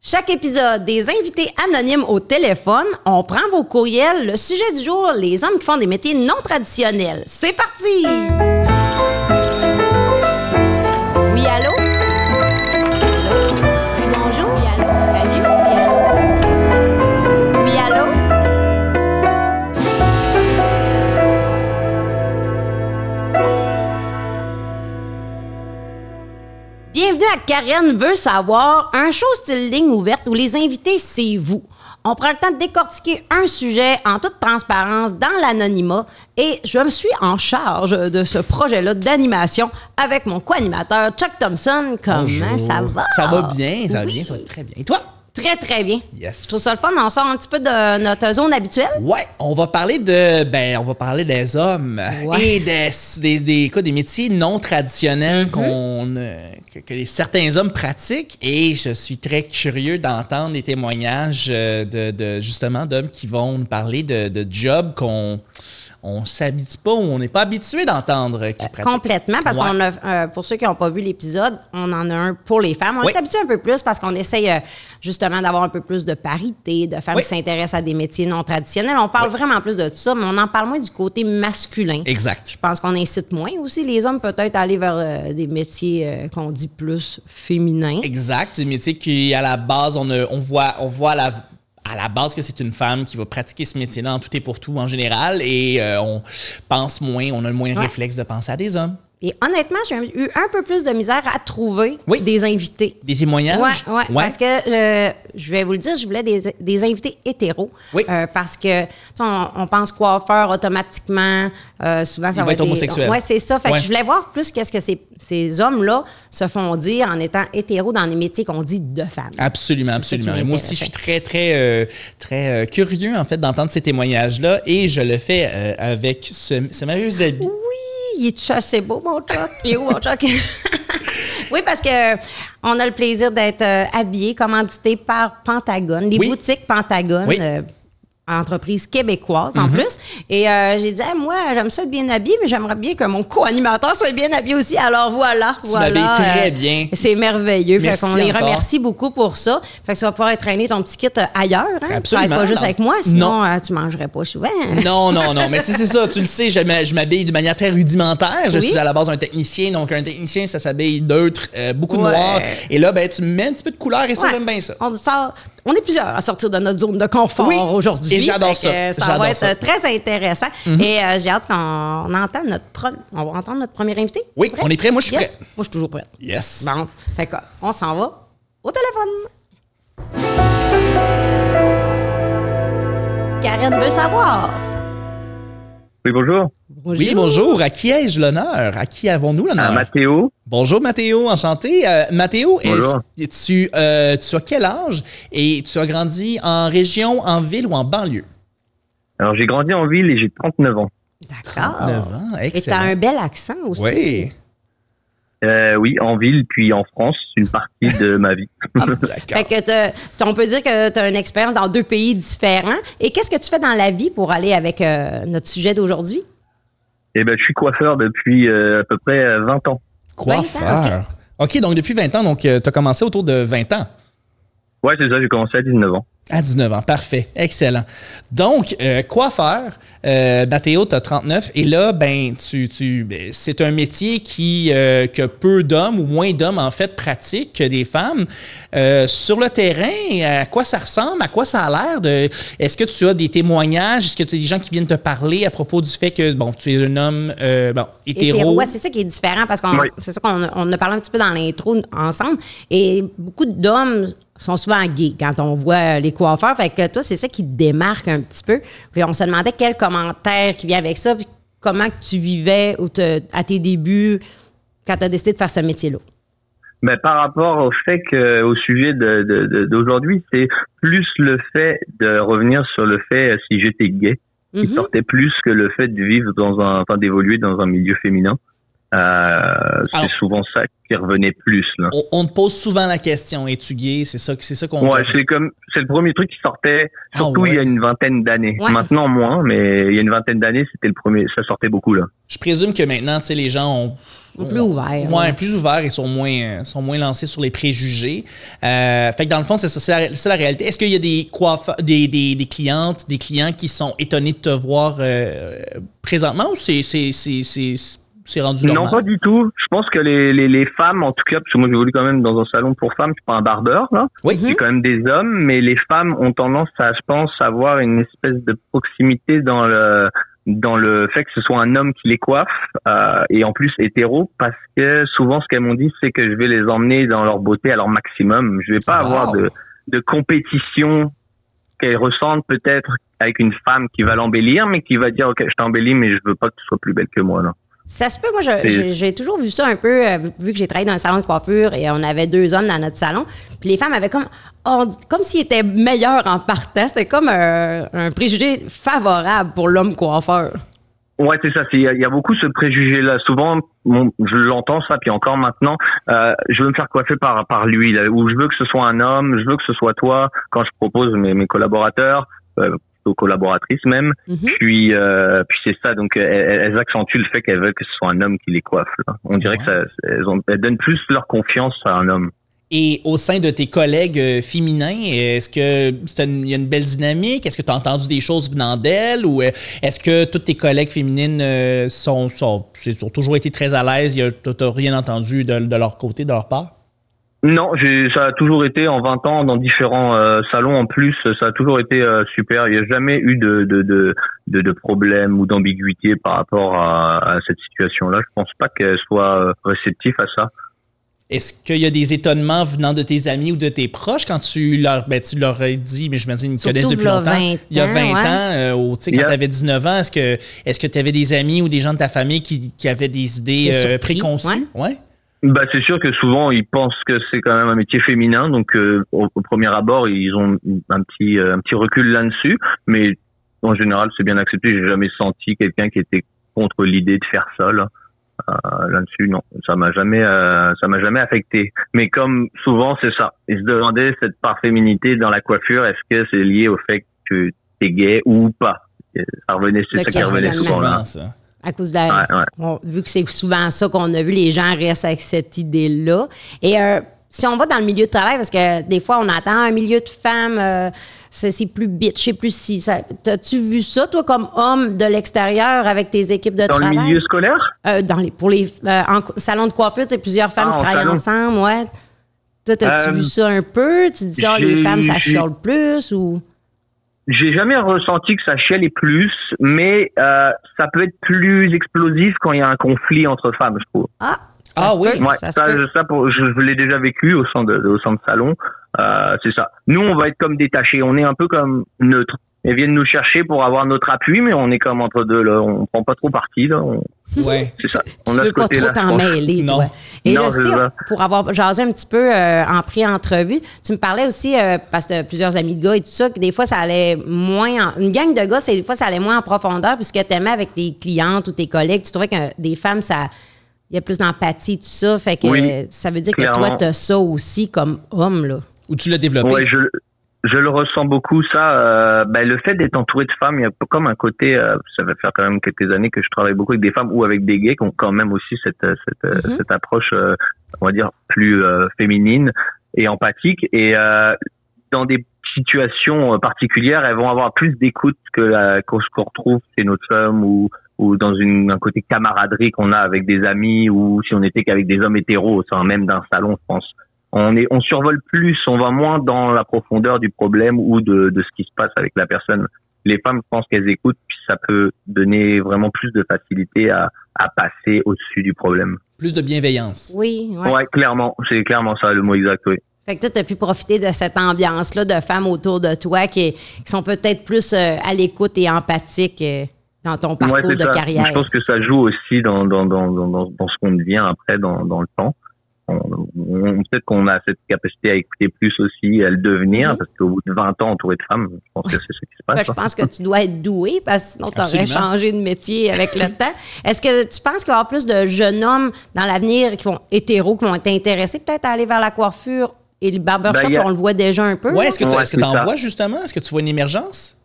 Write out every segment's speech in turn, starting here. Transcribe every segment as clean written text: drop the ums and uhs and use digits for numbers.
Chaque épisode, des invités anonymes au téléphone. On prend vos courriels. Le sujet du jour, les hommes qui font des métiers non traditionnels. C'est parti! Oui, allô? Oui, bonjour. Oui, allô? Salut. Oui, allô? Oui, allô? Bienvenue à Karen veut savoir, un show style ligne ouverte où les invités, c'est vous. On prend le temps de décortiquer un sujet en toute transparence dans l'anonymat et je me suis en charge de ce projet-là d'animation avec mon co-animateur Chuck Thompson. Comment Bonjour. ça va? Ça va bien, ça va Oui. bien, ça va très bien. Et toi? Très, très bien. Yes. Je trouve ça le fun. On sort un petit peu de notre zone habituelle. Ouais, on va parler des hommes Ouais. et des métiers non traditionnels que certains hommes pratiquent. Et je suis très curieux d'entendre les témoignages justement d'hommes qui vont nous parler de jobs qu'on s'habitue pas ou on n'est pas habitué d'entendre qui pratiquent. Complètement, parce Ouais. qu'on a, pour ceux qui n'ont pas vu l'épisode, on en a un pour les femmes. On Oui. est habitué un peu plus parce qu'on essaye justement d'avoir un peu plus de parité, de femmes Oui. qui s'intéressent à des métiers non traditionnels. On parle vraiment plus de ça, mais on en parle moins du côté masculin. Exact. Je pense qu'on incite moins aussi les hommes peut-être à aller vers des métiers qu'on dit plus féminins. Exact. Des métiers qui, à la base, on voit à la base que c'est une femme qui va pratiquer ce métier-là en tout et pour tout en général et on pense moins, on a le moins le Ouais. réflexe de penser à des hommes. Et honnêtement, j'ai eu un peu plus de misère à trouver Oui. des invités. Des témoignages? Ouais. Parce que je vais vous le dire, je voulais des invités hétéros. Oui. Parce que tu sais, on pense coiffeur automatiquement. Souvent, ça Il va être homosexuel. Oui, c'est ça. Fait Ouais. que je voulais voir plus qu'est-ce que ces hommes-là se font dire en étant hétéros dans des métiers qu'on dit de femmes. Absolument, C'est ça qui absolument. Et moi aussi, je m'intéressait. suis très curieux, en fait, d'entendre ces témoignages-là et je le fais avec ce merveilleux habit. Oui, il est-tu assez beau, mon Chuck? Il est où, mon Chuck? Oui, parce que on a le plaisir d'être habillé, commandité par Pentagone, les Oui. boutiques Pentagone. Oui. Entreprise québécoise en plus. Et j'ai dit, moi, j'aime ça être bien habillé, mais j'aimerais bien que mon co-animateur soit bien habillé aussi. Alors voilà. Tu m'habilles très bien. C'est merveilleux. Fait Merci qu'on les encore. remercie beaucoup pour ça. Fait que tu vas pouvoir traîner ton petit kit ailleurs. Hein? Absolument. Tu travailles pas juste Non. avec moi, sinon tu mangerais pas souvent. Non, mais c'est ça, tu le sais, je m'habille de manière très rudimentaire. Je Oui. suis à la base un technicien, donc un technicien, ça s'habille neutre, beaucoup de Ouais. noir. Et là, tu me mets un petit peu de couleur et ça, Ouais. j'aime bien ça. On est plusieurs à sortir de notre zone de confort Oui, aujourd'hui. et j'adore Fait que ça. Ça J'adore va être ça. très intéressant. Et j'ai hâte qu'on entende on va entendre notre premier invité. Oui, Prêt? on est prêt. Moi, je suis Yes. prêt. Moi, je suis toujours prête. Yes. Bon, fait que, on s'en va au téléphone. Karen veut savoir. Oui, bonjour. Oui, bonjour. À qui ai-je l'honneur? À qui avons-nous l'honneur? Mathéo. Bonjour, Mathéo. Enchanté. Mathéo, Bonjour. tu as quel âge et tu as grandi en région, en ville ou en banlieue? Alors, j'ai grandi en ville et j'ai 39 ans. D'accord. 39 ans, Et excellent. t'as un bel accent aussi. Oui. Oui, en ville, puis en France, une partie de ma vie. Ah, d'accord. Fait que on peut dire que tu as une expérience dans 2 pays différents. Et qu'est-ce que tu fais dans la vie pour aller avec notre sujet d'aujourd'hui? Eh ben, je suis coiffeur depuis à peu près 20 ans. Coiffeur. OK, donc depuis 20 ans, donc tu as commencé autour de 20 ans. Ouais, c'est ça, j'ai commencé à 19 ans. À 19 ans, parfait, excellent. Donc, coiffeur, Mathéo, tu as 39, et là, c'est un métier que peu d'hommes, ou moins d'hommes, en fait, pratiquent que des femmes. Sur le terrain, à quoi ça ressemble? À quoi ça a l'air? Est-ce que tu as des témoignages? Est-ce que tu as des gens qui viennent te parler à propos du fait que, tu es un homme hétéro? Ouais, c'est ça qui est différent parce qu'on Oui. c'est ça qu'on on a parlé un petit peu dans l'intro ensemble. Et beaucoup d'hommes sont souvent gays quand on voit les coiffeurs. Fait que toi, c'est ça qui te démarque un petit peu. Puis on se demandait quel commentaire qui vient avec ça, puis comment que tu vivais à tes débuts quand tu as décidé de faire ce métier-là. Mais par rapport au fait au sujet d'aujourd'hui, c'est plus le fait de revenir sur le fait si j'étais gay, qui sortait plus que le fait de vivre d'évoluer dans un milieu féminin. C'est souvent ça qui revenait plus, là. On te pose souvent la question, es-tu gay? C'est ça qu'on Ouais, c'est le premier truc qui sortait, surtout il y a une vingtaine d'années. Ouais. Maintenant moins, mais il y a une vingtaine d'années, c'était le premier, ça sortait beaucoup, là. Je présume que maintenant, tu sais, les gens Plus ouverts. Ouais, plus ouverts et sont moins lancés sur les préjugés. Fait que dans le fond, c'est ça, c'est la réalité. Est-ce qu'il y a des coiffeurs, des clientes, des clients qui sont étonnés de te voir présentement ou c'est rendu normal? Non, pas du tout. Je pense que les femmes, en tout cas, parce que moi j'évolue quand même dans un salon pour femmes, je suis pas un barbeur, là. Oui. C'est quand même des hommes, mais les femmes ont tendance à, je pense, avoir une espèce de proximité dans le fait que ce soit un homme qui les coiffe, et en plus hétéro, parce que souvent ce qu'elles m'ont dit, c'est que je vais les emmener dans leur beauté à leur maximum. Je vais pas avoir de compétition qu'elles ressentent peut-être avec une femme qui va l'embellir, mais qui va dire, OK, je t'embellis, mais je veux pas que tu sois plus belle que moi, là. Ça se peut, moi, j'ai toujours vu ça un peu, vu que j'ai travaillé dans un salon de coiffure et on avait 2 hommes dans notre salon. Puis les femmes avaient comme s'ils étaient meilleurs en partant. C'était comme un préjugé favorable pour l'homme coiffeur. Ouais, c'est ça. Il y a beaucoup ce préjugé-là. Souvent, je l'entends ça, puis encore maintenant, je veux me faire coiffer par lui, là, ou je veux que ce soit un homme, je veux que ce soit toi. Quand je propose mes collaborateurs, aux collaboratrices même, puis c'est ça. Donc elles accentuent le fait qu'elles veulent que ce soit un homme qui les coiffe, là. On dirait que elles donnent plus leur confiance à un homme. Et au sein de tes collègues féminins, est-ce que il y a une belle dynamique? Est-ce que tu as entendu des choses venant d'elles? Ou est-ce que toutes tes collègues féminines ont toujours été très à l'aise? Tu n'as rien entendu de leur côté, de leur part? Non, ça a toujours été en 20 ans dans différents salons en plus, ça a toujours été super. Il n'y a jamais eu de problème ou d'ambiguïté par rapport à cette situation-là. Je pense pas qu'elle soit réceptive à ça. Est-ce qu'il y a des étonnements venant de tes amis ou de tes proches quand tu leur as dit, mais je me dis, ils me connaissent depuis longtemps. Il y a 20 ans, quand tu avais 19 ans, est-ce que tu avais des amis ou des gens de ta famille qui avaient des idées préconçues? Ouais. Bah, c'est sûr que souvent ils pensent que c'est quand même un métier féminin, donc au premier abord ils ont un petit recul là-dessus, mais en général c'est bien accepté. J'ai jamais senti quelqu'un qui était contre l'idée de faire ça, là. Là-dessus, non, ça m'a jamais affecté. Mais comme souvent c'est ça, ils se demandaient cette part féminité dans la coiffure, est-ce que c'est lié au fait que t'es gay ou pas? Ça revenait, c'est ça qui revenait souvent là. À cause de vu que c'est souvent ça qu'on a vu, les gens restent avec cette idée-là. Et si on va dans le milieu de travail, parce que des fois, on attend un milieu de femmes, c'est plus bitch, c'est plus si. T'as-tu vu ça, toi, comme homme de l'extérieur avec tes équipes de travail? Dans le milieu scolaire? Pour les en salon de coiffure, tu sais, plusieurs femmes qui travaillent ensemble, ouais. Toi, t'as-tu vu ça un peu? Tu dis, les femmes, ça chiale plus ou... J'ai jamais ressenti que ça chialait plus, mais ça peut être plus explosif quand il y a un conflit entre femmes, je trouve. Oui, ouais, je l'ai déjà vécu au sein de salon. C'est ça. Nous, on va être comme détachés. On est un peu comme neutres. Elles viennent nous chercher pour avoir notre appui, mais on est comme entre deux, là. On prend pas trop parti, là. Ouais. C'est ça. On a veux pas trop t'en mêler, toi. Et non, je sais, pour avoir jasé un petit peu en pré-entrevue, tu me parlais aussi, parce que tu as plusieurs amis de gars et tout ça, que des fois, ça allait moins... Une gang de gars, des fois, ça allait moins en profondeur, puisque tu aimais avec tes clientes ou tes collègues. Tu trouvais que des femmes, il y a plus d'empathie, tout ça. Fait que ça veut dire que toi, tu as ça aussi comme homme, là. Ou tu l'as développé. Ouais, je le ressens beaucoup, ça. Le fait d'être entouré de femmes, il y a comme un côté, ça va faire quand même quelques années que je travaille beaucoup avec des femmes ou avec des gays qui ont quand même aussi cette approche, on va dire, plus féminine et empathique. Et dans des situations particulières, elles vont avoir plus d'écoute que ce qu'on retrouve chez notre femme ou dans un côté camaraderie qu'on a avec des amis, ou si on était qu'avec des hommes hétéros au sein même d'un salon, je pense. On survole plus, on va moins dans la profondeur du problème ou de ce qui se passe avec la personne. Les femmes, je pense qu'elles écoutent, puis ça peut donner vraiment plus de facilité à passer au-dessus du problème. Plus de bienveillance. Oui, ouais, clairement. C'est clairement ça, le mot exact, oui. Fait que toi, tu as pu profiter de cette ambiance-là de femmes autour de toi qui sont peut-être plus à l'écoute et empathiques dans ton parcours de carrière. Je pense que ça joue aussi dans ce qu'on devient après dans le temps. peut-être qu'on a cette capacité à écouter plus aussi, à le devenir, parce qu'au bout de 20 ans entouré de femmes, je pense que c'est ce qui se passe. Je pense que tu dois être doué parce que sinon tu aurais Absolument. changé de métier avec le temps. Est-ce que tu penses qu'il va y avoir plus de jeunes hommes dans l'avenir qui vont hétéros, qui vont être intéressés peut-être à aller vers la coiffure et le barbershop? On le voit déjà un peu. Ouais, est-ce que tu en ça. vois justement? Est-ce que tu vois une émergence?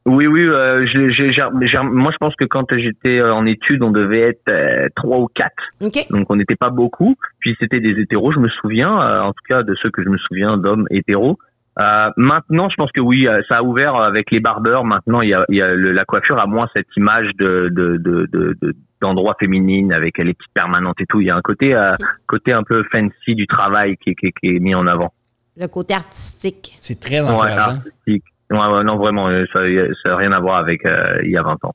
Oui, moi je pense que quand j'étais en études, on devait être 3 ou 4. OK. Donc on n'était pas beaucoup. Puis c'était des hétéros, je me souviens, en tout cas de ceux que je me souviens d'hommes hétéros. Maintenant, je pense que oui, ça a ouvert avec les barbeurs. Maintenant, la coiffure a moins cette image d'endroit féminine avec les petites permanentes et tout. Il y a un côté un peu fancy du travail qui est mis en avant. Le côté artistique. C'est très encourageant. Artistique. Ouais, non, vraiment, ça n'a rien à voir avec il y a 20 ans.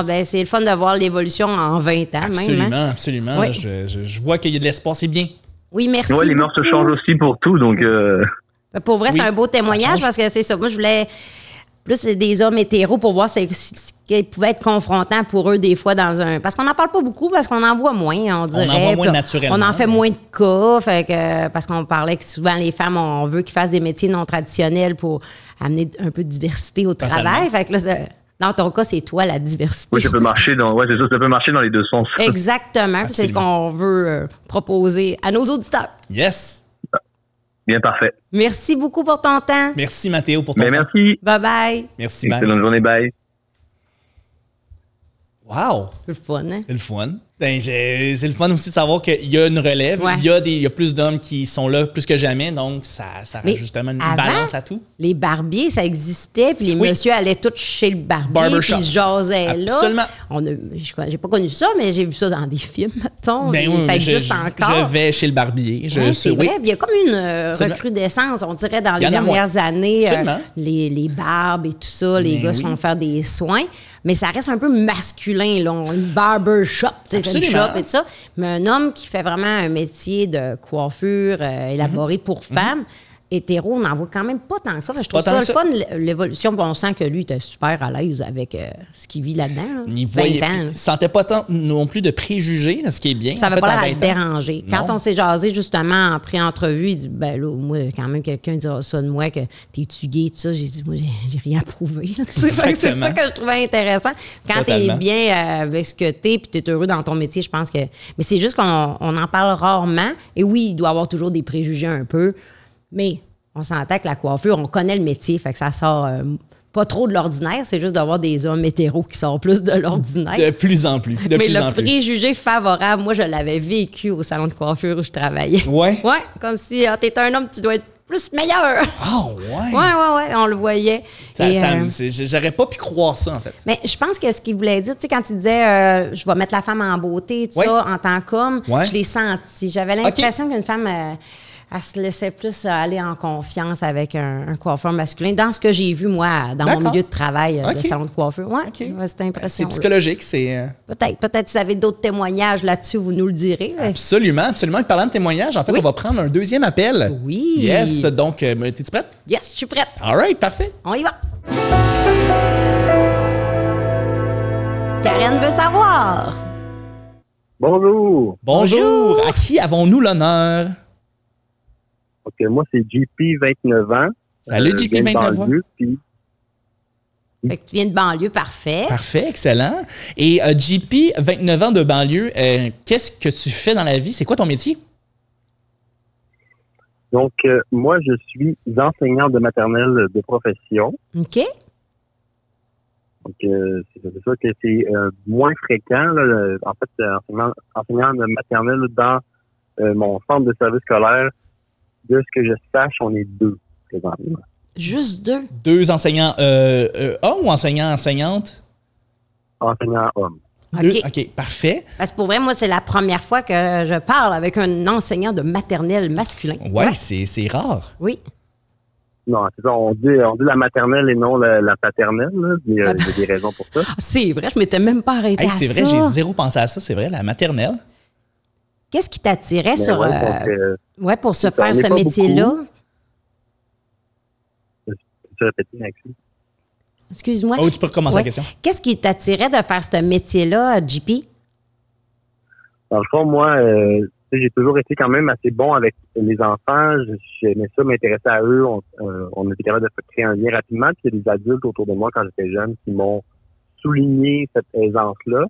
Ben c'est le fun de voir l'évolution en 20 ans Absolument, même. Hein? absolument. Oui. Là, je vois qu'il y a de l'espoir, c'est bien. Oui, merci. Ouais, les mœurs se changent aussi pour tout, donc. Pour vrai, c'est Oui, un beau témoignage parce que c'est ça. Moi, je voulais plus des hommes hétéros pour voir ce qui pouvait être confrontant pour eux des fois dans un... Parce qu'on n'en parle pas beaucoup, parce qu'on en voit moins, on dirait. On en voit moins Puis naturellement. On en fait moins de cas, parce qu'on parlait que souvent les femmes, on veut qu'ils fassent des métiers non traditionnels pour amener un peu de diversité au Totalement. travail. Fait que là, dans ton cas, c'est toi la diversité. Oui, ça peut marcher ça peut marcher dans les deux sens. Exactement. C'est ce qu'on veut proposer à nos auditeurs. Yes! Bien, parfait. Merci beaucoup pour ton temps. Merci Mathéo pour ton temps. Merci. Bye-bye. Merci, bye. Excellente journée, bye. Wow! C'est le fun, hein? C'est le fun. Ben, c'est le fun aussi de savoir qu'il y a une relève. Ouais. Il y a plus d'hommes qui sont là plus que jamais, donc ça Mais rajoute justement une avant, balance à tout. Les barbiers, ça existait, puis les Oui. messieurs allaient tous chez le barbier, Barbershop. puis ils se jasaient Absolument. là. J'ai pas connu ça, mais j'ai vu ça dans des films, mettons. Ben oui, ça mais existe encore. Je vais chez le barbier. Ouais, c'est oui. vrai. Puis il y a comme une Absolument. recrudescence, on dirait, dans Il les y en a dernières années. Absolument. Les barbes et tout ça, les Ben gars se oui. font faire des soins. Mais ça reste un peu masculin, là. Une barbershop, tu sais, c'est une Absolument. shop et tout ça. Mais un homme qui fait vraiment un métier de coiffure élaboré pour femmes, hétéro, on n'en voit quand même pas tant que ça. Je trouve Pas tant ça que le ça. fun, l'évolution. Puis on sent que lui, il était super à l'aise avec ce qu'il vit là-dedans. Là. Il 20 voyait, ans. il sentait pas tant non plus de préjugés, ce qui est bien. Ça En n'avait fait, pas à l'air à 20 te ans. déranger. Quand Non. on s'est jasé, justement, en pré-entrevue, il dit, ben là, moi, quand même, quelqu'un dira ça de moi, que t'es-tu gay, tout ça. J'ai dit, moi, j'ai rien à prouver. là, tu sais. Fait que c'est Exactement. ça que je trouvais intéressant. Quand t'es Totalement. bien avec ce que t'es, puis t'es heureux dans ton métier, je pense que... Mais c'est juste qu'on en parle rarement. Et oui, il doit y avoir toujours des préjugés un peu, mais on s'entend que la coiffure, on connaît le métier, fait que ça sort... pas trop de l'ordinaire, c'est juste d'avoir des hommes hétéros qui sortent plus de l'ordinaire. De plus en plus. De Mais plus le en plus. préjugé favorable, moi, je l'avais vécu au salon de coiffure où je travaillais. Ouais. Ouais, comme si t'es un homme, tu dois être plus meilleur. Ah, ouais. Ouais, on le voyait. Et, J'aurais pas pu croire ça, en fait. mais je pense que ce qu'il voulait dire, tu sais, quand il disait je vais mettre la femme en beauté, tout Ouais. ça, en tant qu'homme, Ouais. je l'ai senti. J'avais l'impression qu'une femme, elle se laissait plus aller en confiance avec un coiffeur masculin. Dans ce que j'ai vu, moi, dans mon D'accord. milieu de travail, OK. de salon de coiffure. Ouais, OK. ouais, c'était C'est impressionnant. psychologique, c'est... Peut-être vous avez d'autres témoignages là-dessus, vous nous le direz. Absolument, absolument. Et parlant de témoignages, en fait, Oui. on va prendre un deuxième appel. Oui. Yes, donc, es-tu prête? Yes, je suis prête. All right, parfait. On y va. Karen veut savoir. Bonjour. Bonjour. Bonjour. À qui avons-nous l'honneur? OK, moi, c'est JP, 29 ans. Salut, Je JP, viens de 29 ans. banlieue, puis Fait que tu viens de banlieue, parfait. Parfait, excellent. Et JP, 29 ans de banlieue, qu'est-ce que tu fais dans la vie? C'est quoi ton métier? donc, moi, je suis enseignant de maternelle de profession. OK. Donc, c'est sûr que c'est moins fréquent. Là, en fait, enseignant de maternelle dans mon centre de service scolaire, de ce que je sache, on est 2 présentement. Juste 2. 2 enseignants hommes ou enseignants-enseignantes? Enseignant homme. Deux? OK. OK, parfait. Parce que pour vrai, moi, c'est la première fois que je parle avec un enseignant de maternelle masculin. Ouais, c'est rare. Oui. Non, c'est ça, on dit la maternelle et non la paternelle. Là. Il y a des raisons pour ça. Ah, c'est vrai, je m'étais même pas arrêtée Hey, à c'est ça. vrai, j'ai zéro pensé à ça, c'est vrai, la maternelle. Qu'est-ce qui t'attirait Mais sur... ouais, donc, ouais, pour se c'est ça, on faire est ce pas métier-là? beaucoup. Je répète, Maxime. Excuse-moi. Oh, tu peux recommencer Ouais. la question. Qu'est-ce qui t'attirait de faire ce métier-là, JP? Dans le fond, moi, j'ai toujours été quand même assez bon avec les enfants. J'aimais ça, m'intéresser à eux. On était capable de créer un lien rapidement. Puis il y a des adultes autour de moi quand j'étais jeune qui m'ont souligné cette aisance-là.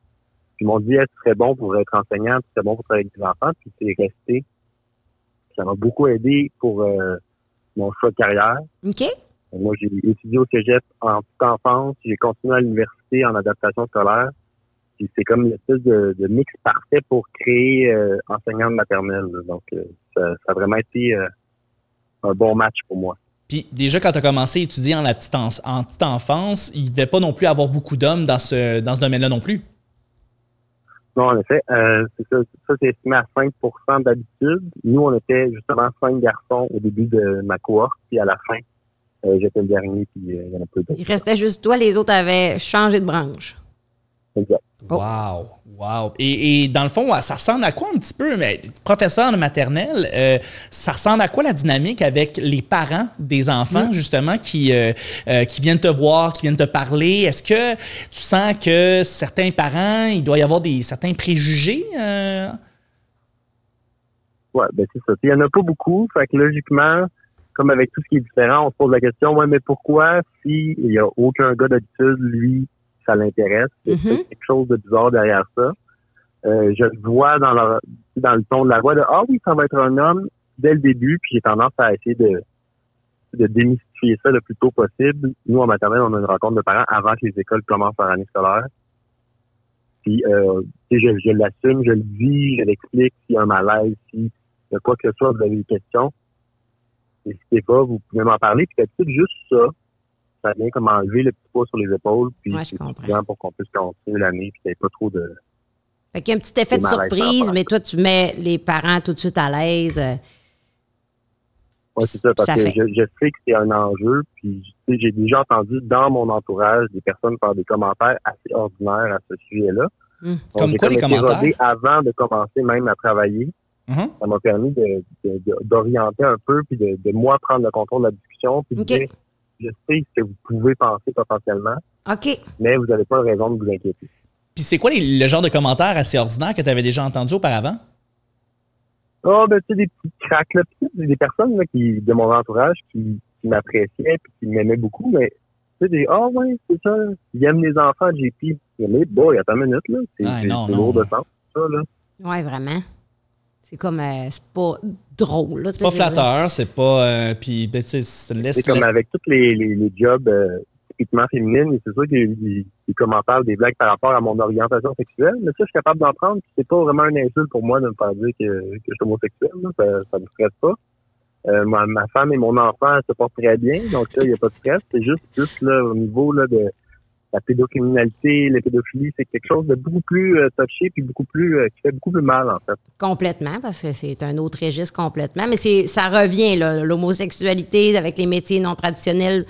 Puis ils m'ont dit, tu serais bon pour être enseignant, tu serais bon pour travailler avec des enfants. Puis c'est resté. Ça m'a beaucoup aidé pour mon choix de carrière. OK. Moi, j'ai étudié au cégep en petite enfance. J'ai continué à l'université en adaptation scolaire. Puis c'est comme une espèce de mix parfait pour créer enseignante maternelle. Donc, ça a vraiment été un bon match pour moi. Puis déjà, quand tu as commencé à étudier en petite enfance, il ne devait pas non plus avoir beaucoup d'hommes dans ce domaine-là non plus. Non, en effet. C'est ça. Ça, c'est estimé à 5% d'habitude. Nous, on était justement 5 garçons au début de ma cohorte. Puis à la fin, j'étais le dernier. Puis il y en a peu d'autres. Il restait juste toi. Les autres avaient changé de branche. Exact. Oh. Wow. Et dans le fond, ça ressemble à quoi un petit peu, mais professeur de maternelle, ça ressemble à quoi la dynamique avec les parents des enfants, justement, qui viennent te voir, qui viennent te parler? Est-ce que tu sens que certains parents, il doit y avoir certains préjugés? Ouais, ben c'est ça. Il y en a pas beaucoup. Fait que logiquement, comme avec tout ce qui est différent, on se pose la question, mais pourquoi s'il y a aucun gars d'habitude, lui, ça l'intéresse. Il y a quelque chose de bizarre derrière ça. Je le vois dans le ton de la voix de « Ah oui, ça va être un homme » dès le début, puis j'ai tendance à essayer de démystifier ça le plus tôt possible. Nous, en maternelle, on a une rencontre de parents avant que les écoles commencent leur année scolaire. Puis, je l'assume, je le dis, je l'explique s'il y a un malaise, si de quoi que ce soit, vous avez des questions. N'hésitez pas, vous pouvez m'en parler. Puis peut-être juste ça vient comme enlever le petit poids sur les épaules, puis Ouais, c'est suffisant pour qu'on puisse continuer l'année, puis qu'il n'y ait pas trop de... Fait qu'il y a un petit effet de surprise, mais toi, tu mets les parents tout de suite à l'aise. Oui, c'est ça, parce que je sais que c'est un enjeu, puis j'ai déjà entendu dans mon entourage des personnes faire des commentaires assez ordinaires à ce sujet-là. Donc, comme quoi les commentaires? Avant de commencer même à travailler, ça m'a permis d'orienter un peu, puis de moi prendre le contrôle de la discussion, puis de dire... Je sais ce que vous pouvez penser potentiellement, mais vous n'avez pas raison de vous inquiéter. Puis c'est quoi le genre de commentaires assez ordinaires que tu avais déjà entendu auparavant? Ben tu sais, des petits cracks, là. Des personnes là, de mon entourage qui m'appréciaient et qui m'aimaient beaucoup, mais tu sais, ouais, c'est ça, ils aiment les enfants, JP. Mais boy, attends une minute, là. C'est lourd de sens, ça, là. Oui, vraiment. C'est comme, c'est pas drôle. Là, c'est pas flatteur, c'est pas... puis, ben, c'est comme avec tous les jobs typiquement féminines, c'est sûr qu'il y a eu des commentaires, des blagues par rapport à mon orientation sexuelle, mais ça, je suis capable d'en prendre. C'est pas vraiment une insulte pour moi de me faire dire que je suis homosexuel. Là. Ça me stresse pas. Ma femme et mon enfant se portent très bien, donc ça, il n'y a pas de stress. C'est juste là, au niveau là, de la pédocriminalité, la pédophilie, c'est quelque chose de beaucoup plus touché puis beaucoup plus qui fait beaucoup plus mal, en fait. Complètement, parce que c'est un autre registre complètement. Mais ça revient, là, l'homosexualité avec les métiers non traditionnels.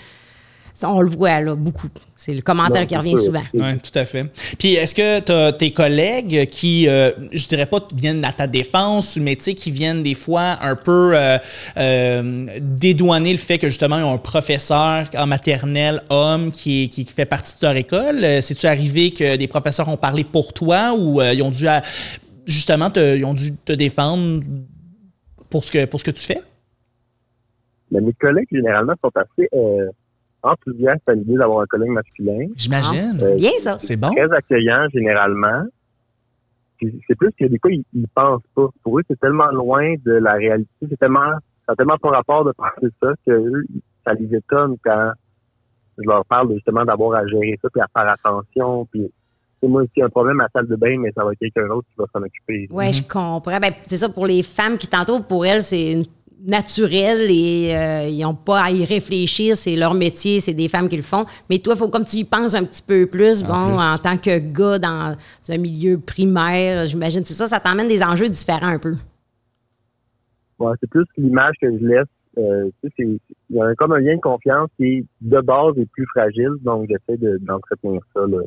On le voit là, beaucoup. C'est le commentaire qui revient souvent. Oui, tout à fait. Puis, est-ce que tu as tes collègues qui, je dirais pas viennent à ta défense, mais tu sais, qui viennent des fois un peu dédouaner le fait que justement, ils ont un professeur en maternelle, homme, qui fait partie de leur école? C'est-tu arrivé que des professeurs ont parlé pour toi ou ils ont dû justement ils ont dû te défendre pour ce que tu fais? Mais mes collègues, généralement, sont assez enthousiastes à l'idée d'avoir un collègue masculin. J'imagine. Bien ça. C'est bon. Très accueillant, généralement. Puis c'est plus que des fois, ils pensent pas. Pour eux, c'est tellement loin de la réalité. Ça a tellement pas rapport de penser ça que eux, ça les étonne quand je leur parle justement d'avoir à gérer ça puis à faire attention. Puis moi, s'il y a un problème à la salle de bain, mais ça va être quelqu'un d'autre qui va s'en occuper. Oui, je comprends. Ben, c'est ça, pour les femmes qui t'entourent, pour elles, c'est naturel et ils n'ont pas à y réfléchir. C'est leur métier, c'est des femmes qui le font. Mais toi, il faut comme tu y penses un petit peu plus. En tant que gars dans un milieu primaire, j'imagine, c'est ça, ça t'emmène des enjeux différents un peu. Ouais, c'est plus l'image que je laisse. Il y a comme un lien de confiance qui, de base, est plus fragile. Donc, j'essaie d'entretenir ça là,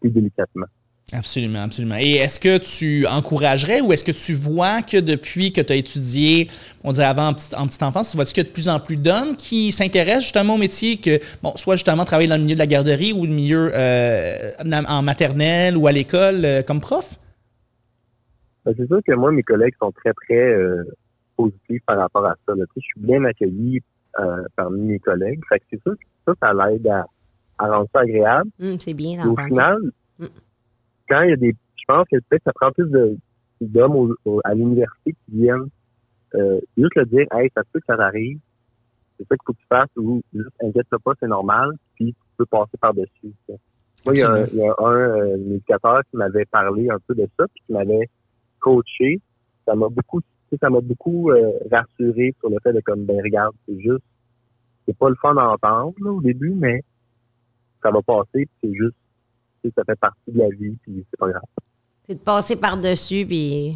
plus délicatement. Absolument, absolument. Et est-ce que tu encouragerais ou est-ce que tu vois que depuis que tu as étudié, on dirait avant en petite enfance, tu vois-tu qu'il y a de plus en plus d'hommes qui s'intéressent justement au métier, que soit justement travailler dans le milieu de la garderie ou le milieu en maternelle ou à l'école comme prof? Ben, c'est sûr que moi, mes collègues sont très, très positifs par rapport à ça. Là. Tu sais, je suis bien accueilli parmi mes collègues. Fait que c'est sûr que ça l'aide à rendre ça agréable. C'est bien Et au final, quand il y a des... Je pense que peut-être ça prend plus d'hommes à l'université qui viennent juste le dire, hey, ça se peut que ça t'arrive, c'est ça qu'il faut que tu fasses, ou juste inquiète-toi pas, c'est normal, puis tu peux passer par-dessus. Ça. Moi, il y a un éducateur qui m'avait parlé un peu de ça, puis qui m'avait coaché. Ça m'a beaucoup rassuré sur le fait de comme, ben regarde, c'est pas le fun d'entendre là, au début, mais ça va passer, puis c'est juste, ça fait partie de la vie, puis c'est pas grave. C'est de passer par-dessus, puis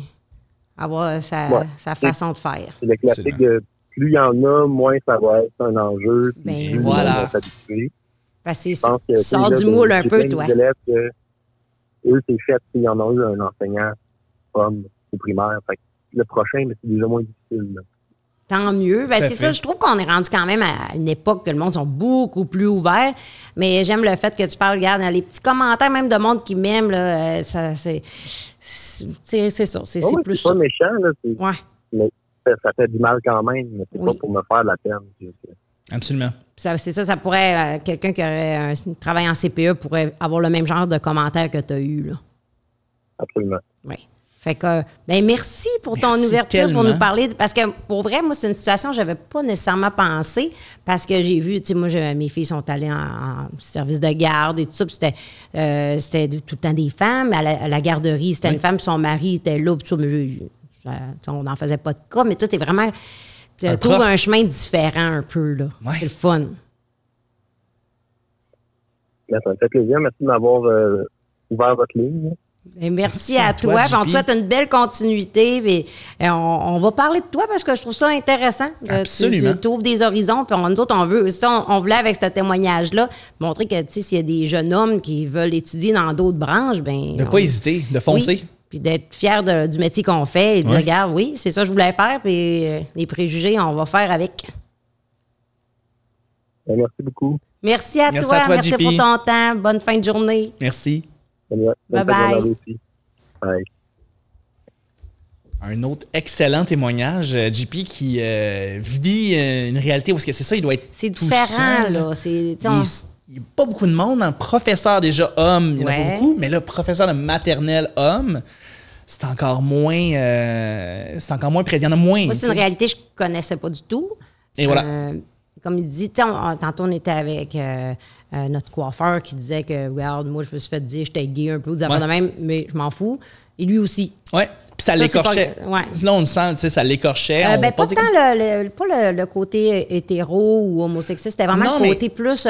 avoir sa façon de faire. C'est le classique de plus il y en a, moins ça va être un enjeu. Ben voilà. Parce que tu sors du moule un peu, toi. Eux, c'est fait s'il y en a eu un enseignant homme au primaire. Fait que le prochain, c'est déjà moins difficile. Là. Tant mieux. Ben, c'est ça, je trouve qu'on est rendu quand même à une époque que le monde sont beaucoup plus ouverts. Mais j'aime le fait que tu parles, regarde, les petits commentaires même de monde qui m'aime, là, c'est ça. C'est plus pas méchant, là. Ouais. Mais ça fait du mal quand même, mais c'est pas pour me faire de la peine. Absolument. C'est ça, ça pourrait, quelqu'un qui aurait un travail en CPE pourrait avoir le même genre de commentaires que tu as eu, là. Absolument. Oui. Fait que, merci pour ton ouverture, pour nous parler. Parce que, pour vrai, moi, c'est une situation que je n'avais pas nécessairement pensé. Parce que j'ai vu, tu sais, moi, mes filles sont allées en service de garde et tout ça. Puis c'était tout le temps des femmes. À la garderie, c'était une femme, puis son mari était là. Puis tout ça, mais on n'en faisait pas de cas. Mais toi, tu es vraiment. Tu trouves un chemin différent un peu, là. Ouais. C'est le fun. Ça me fait plaisir. Merci de m'avoir ouvert votre ligne. Et merci à toi. On te souhaite une belle continuité. Et on va parler de toi parce que je trouve ça intéressant. Absolument. Tu ouvres des horizons. Puis nous autres, on voulait, avec ce témoignage-là, montrer que s'il y a des jeunes hommes qui veulent étudier dans d'autres branches, de pas hésiter, de foncer. Oui, puis d'être fier du métier qu'on fait et de dire, regarde, oui, c'est ça que je voulais faire. Puis les préjugés, on va faire avec. Merci beaucoup. Merci à toi. Merci JP. pour ton temps. Bonne fin de journée. Merci. Bye-bye. Bye. Un autre excellent témoignage, JP, qui vit une réalité où c'est ça, il doit être. C'est différent, là. Il n'y a pas beaucoup de monde. Un professeur déjà homme, il y en a pas beaucoup, mais là, professeur de maternelle homme, c'est encore moins près. Il y en a moins. Moi, c'est une réalité que je ne connaissais pas du tout. Et voilà. Comme il dit, tantôt, on était avec notre coiffeur qui disait que, regarde, moi, je me suis fait dire que j'étais gay un peu, ou de même, mais je m'en fous. Et lui aussi. Oui, puis ça l'écorchait. Là, on le sent, tu sais, ça l'écorchait. Pas tant le côté hétéro ou homosexuel, c'était vraiment le côté plus,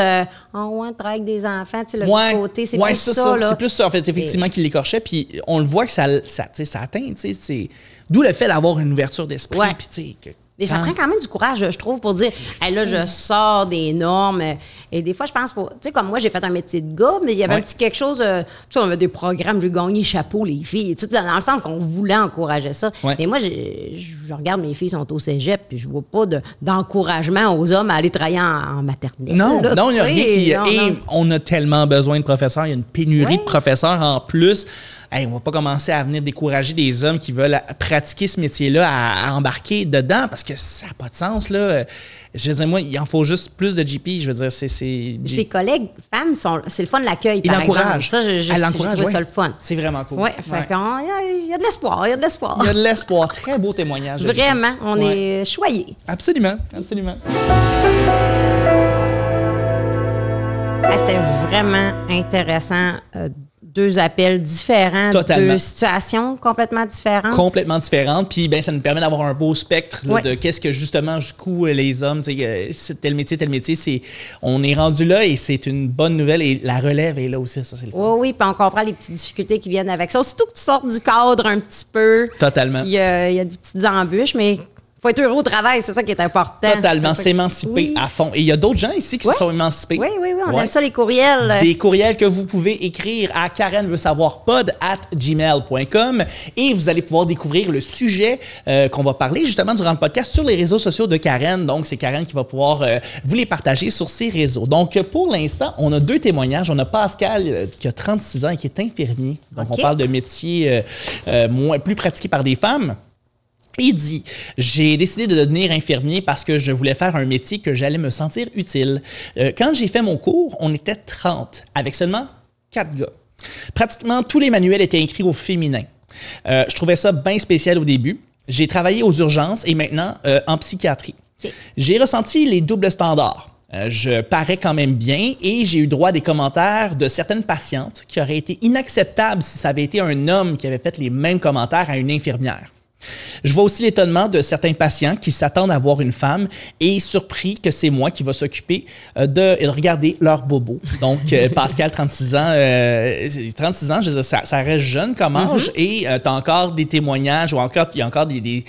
on travaille avec des enfants, tu sais, le petit côté, c'est plus ça. C'est plus ça, en fait, effectivement, qui l'écorchait. Puis on le voit que ça atteint, tu sais. D'où le fait d'avoir une ouverture d'esprit. Puis, tu sais, mais ça prend quand même du courage, je trouve, pour dire, hey, là, je sors des normes. Et des fois, je pense, tu sais, comme moi, j'ai fait un métier de gars, mais il y avait un petit quelque chose, tu sais, on avait des programmes, j'ai gagné chapeau, les filles, tu sais, dans le sens qu'on voulait encourager ça. Mais moi, je regarde, mes filles sont au cégep, puis je vois pas d'encouragement aux hommes à aller travailler en maternelle. Non, il n'y a rien qui... Et on a tellement besoin de professeurs, il y a une pénurie de professeurs en plus. Hey, on va pas commencer à venir décourager des hommes qui veulent pratiquer ce métier-là à embarquer dedans parce que ça n'a pas de sens, là. Je veux dire, moi, il en faut juste plus de JP. Je veux dire, Ses collègues femmes, c'est le fun de l'accueil, par exemple. Ça, je trouve ça le fun. C'est vraiment cool. Oui, il y a de l'espoir, il y a de l'espoir. Il y a de l'espoir. Très beau témoignage. Vraiment, on est choyés. Absolument. C'était vraiment intéressant. Deux appels différents, deux situations complètement différentes. Complètement différentes. Puis, ça nous permet d'avoir un beau spectre là, de qu'est-ce que, justement, jusqu'où les hommes, c'est tel métier. On est rendu là et c'est une bonne nouvelle. Et la relève est là aussi, ça, c'est le fun. Oui, puis on comprend les petites difficultés qui viennent avec ça. Aussitôt que tu sors du cadre un petit peu. Totalement. Il y a des petites embûches, mais faut être heureux au travail, c'est ça qui est important. Totalement, s'émanciper à fond. Et il y a d'autres gens ici qui se sont émancipés. Oui, on aime ça, les courriels. Des courriels que vous pouvez écrire à karenveutsavoir@gmail.com et vous allez pouvoir découvrir le sujet qu'on va parler justement durant le podcast sur les réseaux sociaux de Karen. Donc, c'est Karen qui va pouvoir vous les partager sur ses réseaux. Donc, pour l'instant, on a 2 témoignages. On a Pascal qui a 36 ans et qui est infirmier. Donc, on parle de métier plus pratiqué par des femmes. Il dit « J'ai décidé de devenir infirmier parce que je voulais faire un métier que j'allais me sentir utile. Quand j'ai fait mon cours, on était 30, avec seulement 4 gars. Pratiquement tous les manuels étaient écrits au féminin. Je trouvais ça bien spécial au début. J'ai travaillé aux urgences et maintenant en psychiatrie. J'ai ressenti les doubles standards. Je parais quand même bien et j'ai eu droit à des commentaires de certaines patientes qui auraient été inacceptables si ça avait été un homme qui avait fait les mêmes commentaires à une infirmière. Je vois aussi l'étonnement de certains patients qui s'attendent à voir une femme et surpris que c'est moi qui va s'occuper de regarder leur bobo. Donc, Pascal, 36 ans, je veux dire, ça reste jeune comme âge et tu as encore des témoignages ou encore il y a encore des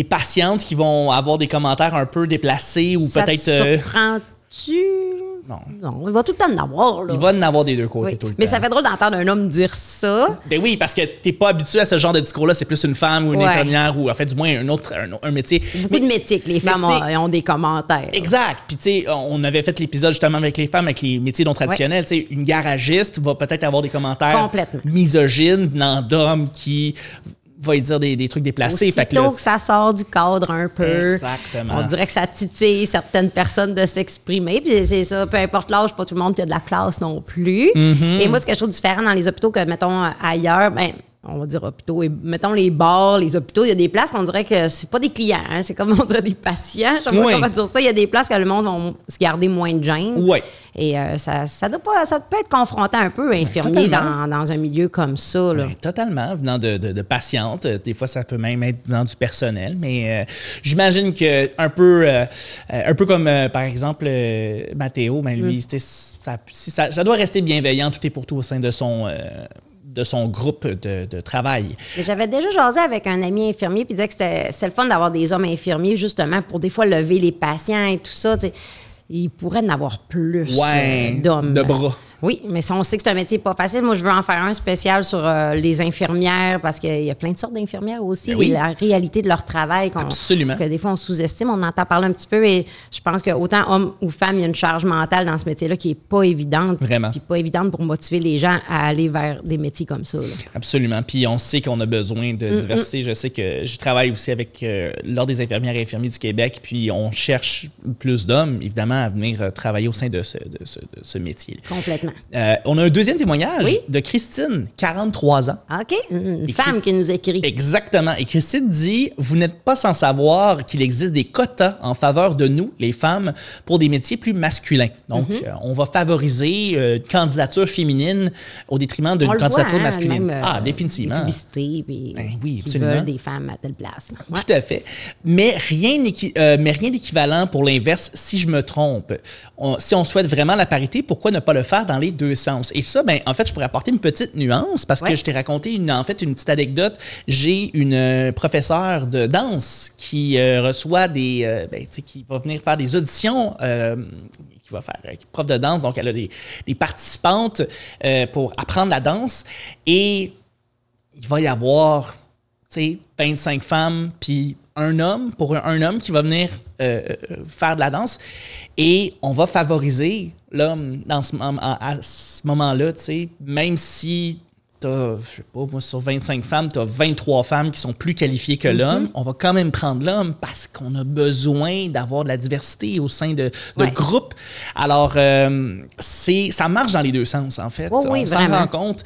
patientes qui vont avoir des commentaires un peu déplacés ou peut-être... Ça te surprend-tu? Non, il va tout le temps en avoir. Là. Il va en avoir des deux côtés tout le temps. Mais ça fait drôle d'entendre un homme dire ça. Ben oui, parce que t'es pas habitué à ce genre de discours-là. C'est plus une femme ou une infirmière ou en fait du moins un métier. Beaucoup de métiers que les femmes ont des commentaires. Exact. Puis tu sais, on avait fait l'épisode justement avec les femmes, avec les métiers non traditionnels. Tu sais, une garagiste va peut-être avoir des commentaires misogynes venant d'hommes qui... va y dire des trucs déplacés. Aussitôt que ça sort du cadre un peu. Exactement. On dirait que ça titille certaines personnes de s'exprimer. Puis c'est ça, peu importe l'âge, pas tout le monde qui a de la classe non plus. Et moi, ce que je trouve différent dans les hôpitaux que, mettons, ailleurs, on va dire hôpitaux, et mettons les bars, les hôpitaux, il y a des places qu'on dirait que c'est pas des clients, hein, c'est comme on dirait des patients. Je sais pas comment dire ça. Il y a des places que le monde va se garder moins de gêne. Oui. Et ça peut être confrontant un peu, infirmier dans un milieu comme ça. Là. Oui, totalement, venant de patientes. Des fois, ça peut même être venant du personnel. Mais j'imagine que un peu comme, par exemple, Mathéo, lui, ça doit rester bienveillant, tout est pour tout au sein de son groupe de travail. J'avais déjà jasé avec un ami infirmier puis il disait que c'était le fun d'avoir des hommes infirmiers justement pour des fois lever les patients et tout ça. Il pourrait en avoir plus d'hommes. De bras. Oui, mais si on sait que c'est un métier pas facile, moi, je veux en faire un spécial sur les infirmières parce qu'il y a plein de sortes d'infirmières aussi et la réalité de leur travail que des fois on sous-estime. On entend parler un petit peu et je pense que autant hommes ou femmes, il y a une charge mentale dans ce métier-là qui est pas évidente. Vraiment. Puis pas évidente pour motiver les gens à aller vers des métiers comme ça. Là. Absolument. Puis on sait qu'on a besoin de diversité. Je sais que je travaille aussi avec l'Ordre des infirmières et infirmiers du Québec, puis on cherche plus d'hommes, évidemment, à venir travailler au sein de ce métier. Complètement. On a un deuxième témoignage de Christine, 43 ans. OK. Une femme qui nous écrit. Exactement. Et Christine dit « Vous n'êtes pas sans savoir qu'il existe des quotas en faveur de nous, les femmes, pour des métiers plus masculins. Donc, on va favoriser une candidature féminine au détriment d'une candidature masculine. Même, définitivement. Publicité, puis oui, qui veulent des femmes à telle place. Ouais. Tout à fait. Mais rien d'équivalent pour l'inverse si je me trompe. Si on souhaite vraiment la parité, pourquoi ne pas le faire dans les deux sens? Et ça, en fait, je pourrais apporter une petite nuance parce que je t'ai raconté une petite anecdote. J'ai une professeure de danse qui reçoit qui va venir faire des auditions, qui va faire prof de danse. Donc, elle a des participantes pour apprendre la danse et il va y avoir 25 femmes puis un homme qui va venir faire de la danse et on va favoriser l'homme à ce moment-là, même si t'as, je sais pas, moi, sur 25 femmes, tu as 23 femmes qui sont plus qualifiées que l'homme, on va quand même prendre l'homme parce qu'on a besoin d'avoir de la diversité au sein de groupes. Alors, ça marche dans les deux sens, en fait. On s'en rend compte.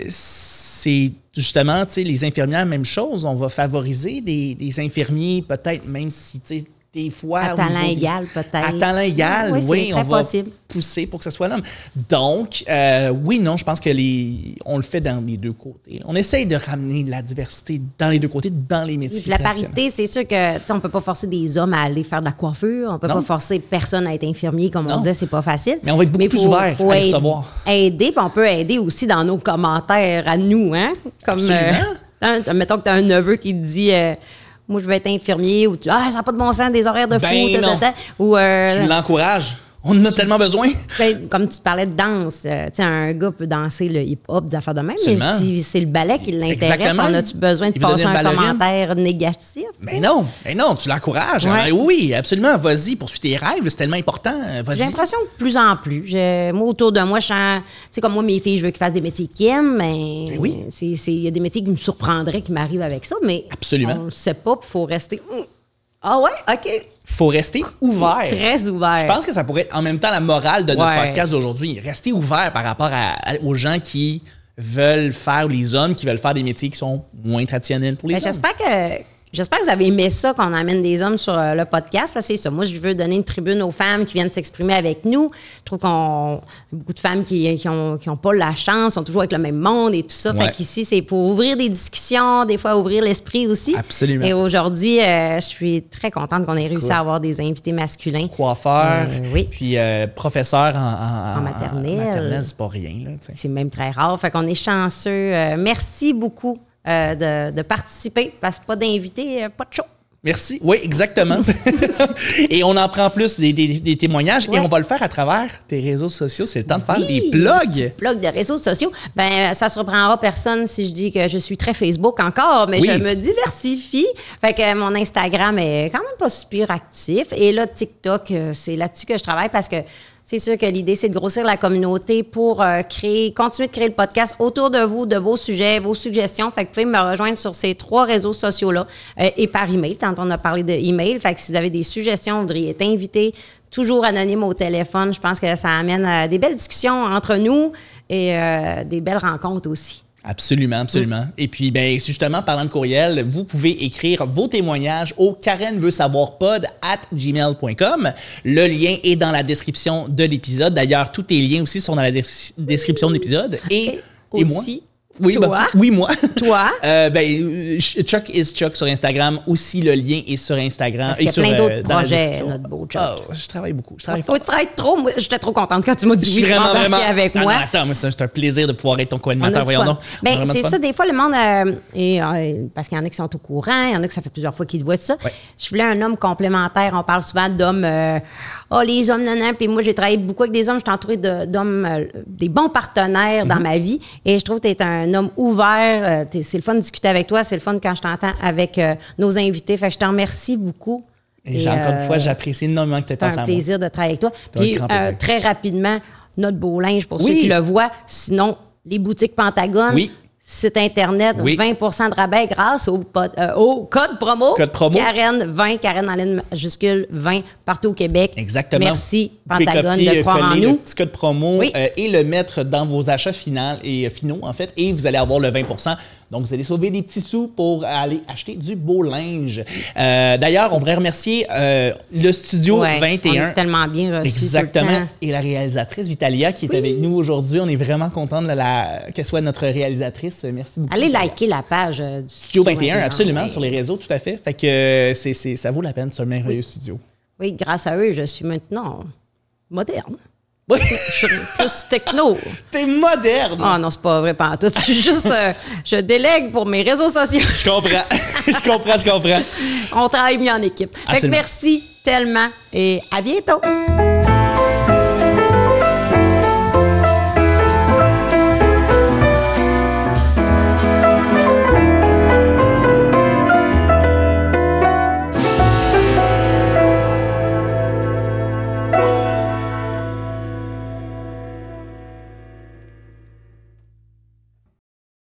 C'est justement, les infirmières, même chose. On va favoriser des infirmiers, peut-être, même si, des fois... À talent égal, peut-être. À talent égal, oui, on va pousser pour que ce soit l'homme. Donc, je pense que on le fait dans les deux côtés. On essaye de ramener de la diversité dans les deux côtés, dans les métiers. La parité, c'est sûr que on ne peut pas forcer des hommes à aller faire de la coiffure. On ne peut pas forcer personne à être infirmier, comme on disait, c'est pas facile. Mais on va être beaucoup plus ouvert à le savoir. Aider, puis on peut aider aussi dans nos commentaires à nous. Hein? Comme, mettons que tu as un neveu qui te dit... moi, je veux être infirmier, ou ça n'a pas de bon sens, des horaires de fou, non. ou tu l'encourages. On en a tellement besoin. Ben, comme tu parlais de danse, tu sais, un gars peut danser le hip-hop, des affaires de même, Absolument. mais si c'est le ballet qui l'intéresse, Exactement. on a-tu besoin de Il veut passer un devenir ballerine. commentaire négatif? Mais non, tu l'encourages. Ouais. Oui, absolument. Vas-y, poursuis tes rêves, c'est tellement important. Vas-y. J'ai l'impression que de plus en plus. Moi, autour de moi, je sens, tu sais, comme moi, mes filles, je veux qu'ils fassent des métiers qu'ils aiment, mais Ben oui. il y a des métiers qui me surprendraient qui m'arrivent avec ça, mais Absolument. on ne sait pas, il faut rester. Ah ouais, OK. Faut rester ouvert. Très ouvert. Je pense que ça pourrait être en même temps la morale de notre Ouais. podcast d'aujourd'hui. Rester ouvert par rapport aux gens qui veulent faire, les hommes qui veulent faire des métiers qui sont moins traditionnels pour les Ben, hommes. J'espère que vous avez aimé ça qu'on amène des hommes sur le podcast, parce que c'est ça. Moi, je veux donner une tribune aux femmes qui viennent s'exprimer avec nous. Je trouve qu'on beaucoup de femmes qui ont pas la chance, sont toujours avec le même monde et tout ça. Ouais. Fait qu'ici, c'est pour ouvrir des discussions, des fois ouvrir l'esprit aussi. Absolument. Et aujourd'hui, je suis très contente qu'on ait réussi à avoir des invités masculins. Coiffeur, oui. puis professeur en maternelle. En maternelle, c'est pas rien. Là, tu sais. C'est même très rare. Fait qu'on est chanceux. Merci beaucoup de participer, parce que pas d'invités, pas de show. Merci. Oui, exactement. Et on en prend plus des témoignages et on va le faire à travers tes réseaux sociaux. C'est le temps de faire des plugs. Plugs de réseaux sociaux. Ben, ça surprendra personne si je dis que je suis très Facebook encore, mais Oui. je me diversifie. Fait que mon Instagram est quand même pas super actif. Et là, TikTok, c'est là-dessus que je travaille, parce que c'est sûr que l'idée, c'est de grossir la communauté pour continuer de créer le podcast autour de vous, de vos sujets, vos suggestions. Fait que vous pouvez me rejoindre sur ces 3 réseaux sociaux-là et par email. Tantôt, on a parlé de email. Fait que si vous avez des suggestions, vous voudriez être invité, toujours anonyme au téléphone, je pense que ça amène des belles discussions entre nous et des belles rencontres aussi. Absolument, absolument. Et puis, ben, justement, parlant de courriel, vous pouvez écrire vos témoignages au karenveutsavorpod@gmail.com. Le lien est dans la description de l'épisode. D'ailleurs, tous tes liens aussi sont dans la description de l'épisode. Et moi. Aussi, Oui, toi. ben, oui, moi. Toi. Chuck is Chuck sur Instagram. Aussi, le lien est sur Instagram. Parce qu'il y a sur, plein d'autres dans la projets, description. notre beau Chuck. Oh, je travaille beaucoup. Je travaille fort. Oh, tu travailles trop. Moi, j'étais trop contente quand tu m'as dit Je suis oui pour vraiment, embarquer vraiment. avec Ah moi. non, attends, moi, c'est un plaisir de pouvoir être ton On a co-animateur. du Voyons fun. donc. Ben, Vraiment c'est du fun. ça, des fois, le monde, parce qu'il y en a qui sont au courant, il y en a que ça fait plusieurs fois qu'ils le voient, tout ça. Ouais. Je voulais un homme complémentaire. On parle souvent d'hommes, les hommes, non, puis moi, j'ai travaillé beaucoup avec des hommes. Je suis entourée d'hommes, des bons partenaires dans ma vie. Et je trouve que tu es un homme ouvert. C'est le fun de discuter avec toi. C'est le fun quand je t'entends avec nos invités. Fait que je te remercie beaucoup. Et encore une fois, j'apprécie énormément que tu aies C'est un pensé à moi. plaisir de travailler avec toi. C'est un Puis, grand plaisir. très rapidement, notre beau linge pour Oui. ceux qui le voient. Sinon, les boutiques Pentagone, Oui. site Internet, Oui. 20% de rabais grâce au code promo. Code promo. Karen 20, Karen en ligne majuscule 20, partout au Québec. Exactement. Merci, Vous pouvez Pentagone, copier, de croire en coller nous. le petit code promo Oui. et le mettre dans vos achats finaux, en fait, et vous allez avoir le 20%. Donc, vous allez sauver des petits sous pour aller acheter du beau linge. D'ailleurs, on voudrait remercier le Studio Ouais, 21. on est tellement bien reçus. Exactement. tout le temps. Et la réalisatrice Vitalia qui est avec nous aujourd'hui. On est vraiment content qu'elle soit notre réalisatrice. Merci beaucoup. Allez liker la page du Studio 21, absolument, ouais. sur les réseaux, tout à fait. Fait que ça vaut la peine, c'est un merveilleux studio. Oui, grâce à eux, je suis maintenant moderne. Oui. Je suis plus techno. T'es moderne! Ah non, c'est pas vrai, pas en tout. Je suis juste, je délègue pour mes réseaux sociaux. Je comprends. je comprends. On travaille mieux en équipe. Fait que Absolument. merci tellement et à bientôt.